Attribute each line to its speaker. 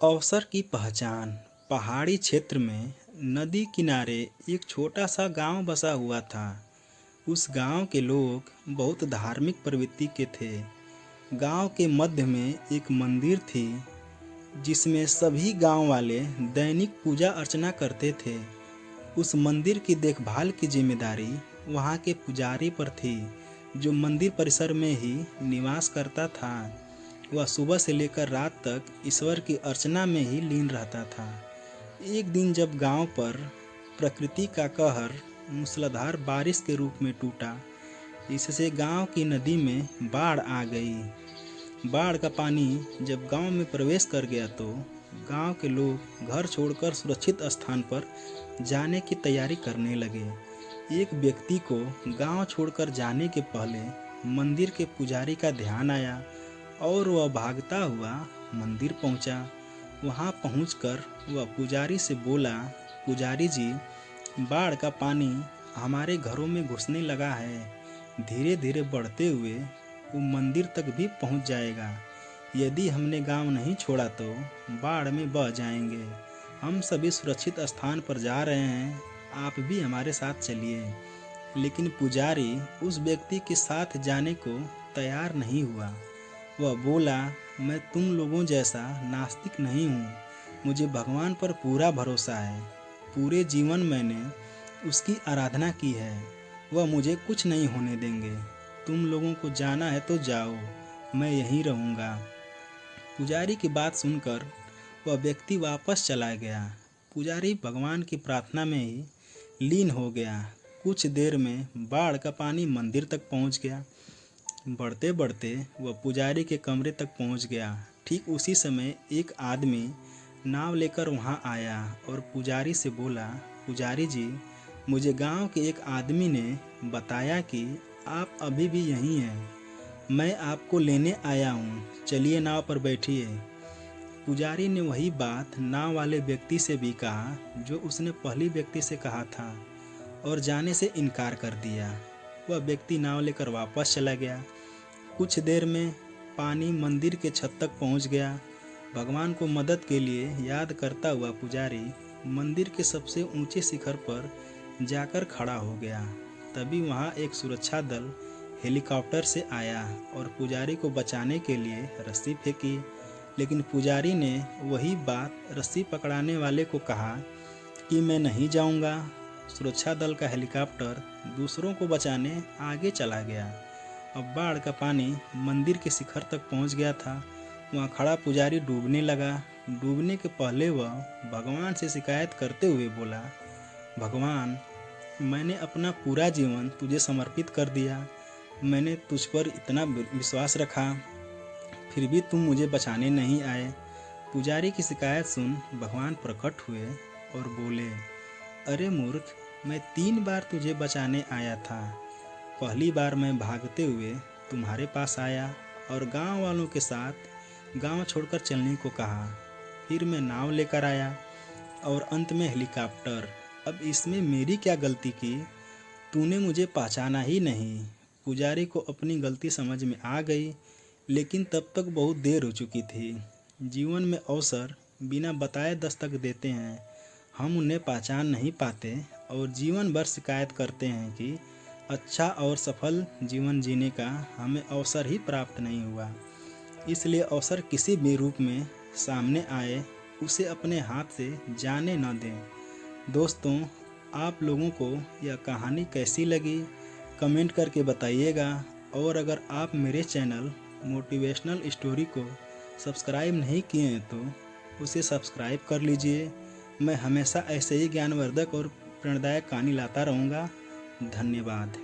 Speaker 1: अवसर की पहचान। पहाड़ी क्षेत्र में नदी किनारे एक छोटा सा गांव बसा हुआ था। उस गांव के लोग बहुत धार्मिक प्रवृत्ति के थे। गांव के मध्य में एक मंदिर थी जिसमें सभी गांव वाले दैनिक पूजा अर्चना करते थे। उस मंदिर की देखभाल की जिम्मेदारी वहां के पुजारी पर थी, जो मंदिर परिसर में ही निवास करता था। वह सुबह से लेकर रात तक ईश्वर की अर्चना में ही लीन रहता था। एक दिन जब गांव पर प्रकृति का कहर मूसलाधार बारिश के रूप में टूटा, इससे गांव की नदी में बाढ़ आ गई। बाढ़ का पानी जब गांव में प्रवेश कर गया तो गांव के लोग घर छोड़कर सुरक्षित स्थान पर जाने की तैयारी करने लगे। एक व्यक्ति को गांव छोड़कर जाने के पहले मंदिर के पुजारी का ध्यान आया और वह भागता हुआ मंदिर पहुंचा। वहां पहुंचकर वह पुजारी से बोला, पुजारी जी, बाढ़ का पानी हमारे घरों में घुसने लगा है। धीरे धीरे बढ़ते हुए वो मंदिर तक भी पहुंच जाएगा। यदि हमने गांव नहीं छोड़ा तो बाढ़ में बह जाएंगे। हम सभी सुरक्षित स्थान पर जा रहे हैं, आप भी हमारे साथ चलिए। लेकिन पुजारी उस व्यक्ति के साथ जाने को तैयार नहीं हुआ। वह बोला, मैं तुम लोगों जैसा नास्तिक नहीं हूँ। मुझे भगवान पर पूरा भरोसा है। पूरे जीवन मैंने उसकी आराधना की है। वह मुझे कुछ नहीं होने देंगे। तुम लोगों को जाना है तो जाओ, मैं यहीं रहूँगा। पुजारी की बात सुनकर वह व्यक्ति वापस चला गया। पुजारी भगवान की प्रार्थना में ही लीन हो गया। कुछ देर में बाढ़ का पानी मंदिर तक पहुँच गया। बढ़ते बढ़ते वह पुजारी के कमरे तक पहुंच गया। ठीक उसी समय एक आदमी नाव लेकर वहां आया और पुजारी से बोला, पुजारी जी, मुझे गांव के एक आदमी ने बताया कि आप अभी भी यहीं हैं। मैं आपको लेने आया हूं, चलिए नाव पर बैठिए। पुजारी ने वही बात नाव वाले व्यक्ति से भी कहा जो उसने पहली व्यक्ति से कहा था, और जाने से इनकार कर दिया। वह व्यक्ति नाव लेकर वापस चला गया। कुछ देर में पानी मंदिर के छत तक पहुंच गया। भगवान को मदद के लिए याद करता हुआ पुजारी मंदिर के सबसे ऊंचे शिखर पर जाकर खड़ा हो गया। तभी वहां एक सुरक्षा दल हेलीकॉप्टर से आया और पुजारी को बचाने के लिए रस्सी फेंकी। लेकिन पुजारी ने वही बात रस्सी पकड़ाने वाले को कहा कि मैं नहीं जाऊंगा। सुरक्षा दल का हेलीकॉप्टर दूसरों को बचाने आगे चला गया। अब बाढ़ का पानी मंदिर के शिखर तक पहुंच गया था। वहां खड़ा पुजारी डूबने लगा। डूबने के पहले वह भगवान से शिकायत करते हुए बोला, भगवान, मैंने अपना पूरा जीवन तुझे समर्पित कर दिया। मैंने तुझ पर इतना विश्वास रखा, फिर भी तुम मुझे बचाने नहीं आए। पुजारी की शिकायत सुन भगवान प्रकट हुए और बोले, अरे मूर्ख, मैं 3 बार तुझे बचाने आया था। पहली बार मैं भागते हुए तुम्हारे पास आया और गांव वालों के साथ गांव छोड़कर चलने को कहा। फिर मैं नाव लेकर आया और अंत में हेलीकॉप्टर। अब इसमें मेरी क्या गलती की? तूने मुझे पहचाना ही नहीं। पुजारी को अपनी गलती समझ में आ गई, लेकिन तब तक बहुत देर हो चुकी थी। जीवन में अवसर बिना बताए दस्तक देते हैं। हम उन्हें पहचान नहीं पाते और जीवन भर शिकायत करते हैं कि अच्छा और सफल जीवन जीने का हमें अवसर ही प्राप्त नहीं हुआ। इसलिए अवसर किसी भी रूप में सामने आए, उसे अपने हाथ से जाने न दें। दोस्तों, आप लोगों को यह कहानी कैसी लगी कमेंट करके बताइएगा। और अगर आप मेरे चैनल मोटिवेशनल स्टोरी को सब्सक्राइब नहीं किए हैं तो उसे सब्सक्राइब कर लीजिए। मैं हमेशा ऐसे ही ज्ञानवर्धक और प्रेरणादायक कहानी लाता रहूँगा। धन्यवाद।